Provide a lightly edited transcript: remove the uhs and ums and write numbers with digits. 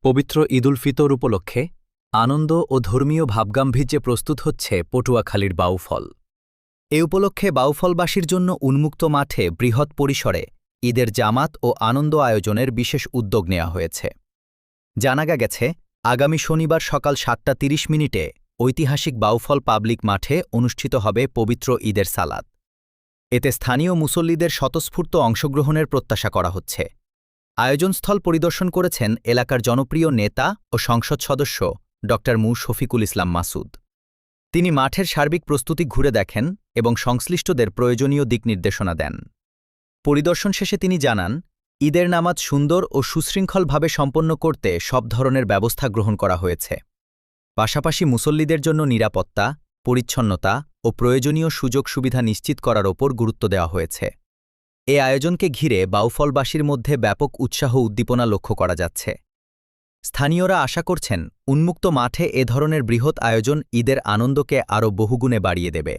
পবিত্র ঈদুল ফিতর উপলক্ষে আনন্দ ও ধর্মীয় ভাবগাম্ভীর্যে প্রস্তুত হচ্ছে পটুয়াখালীর বাউফল। এ উপলক্ষে বাউফলবাসীর জন্য উন্মুক্ত মাঠে বৃহৎ পরিসরে ঈদের জামাত ও আনন্দ আয়োজনের বিশেষ উদ্যোগ নেওয়া হয়েছে। জানা গেছে, আগামী শনিবার সকাল ৭:৩০ ঐতিহাসিক বাউফল পাবলিক মাঠে অনুষ্ঠিত হবে পবিত্র ঈদের সালাত। এতে স্থানীয় মুসল্লিদের স্বতঃস্ফূর্ত অংশগ্রহণের প্রত্যাশা করা হচ্ছে। আয়োজনস্থল পরিদর্শন করেছেন এলাকার জনপ্রিয় নেতা ও সংসদ সদস্য ড মু শফিকুল ইসলাম মাসুদ। তিনি মাঠের সার্বিক প্রস্তুতি ঘুরে দেখেন এবং সংশ্লিষ্টদের প্রয়োজনীয় দিক নির্দেশনা দেন। পরিদর্শন শেষে তিনি জানান, ঈদের নামাজ সুন্দর ও সুশৃঙ্খলভাবে সম্পন্ন করতে সব ধরনের ব্যবস্থা গ্রহণ করা হয়েছে। পাশাপাশি মুসল্লিদের জন্য নিরাপত্তা, পরিচ্ছন্নতা ও প্রয়োজনীয় সুযোগ সুবিধা নিশ্চিত করার ওপর গুরুত্ব দেওয়া হয়েছে। এ আয়োজনকে ঘিরে বাউফলবাসীর মধ্যে ব্যাপক উৎসাহ উদ্দীপনা লক্ষ্য করা যাচ্ছে। স্থানীয়রা আশা করছেন, উন্মুক্ত মাঠে এ ধরনের বৃহৎ আয়োজন ঈদের আনন্দকে আরও বহুগুণে বাড়িয়ে দেবে।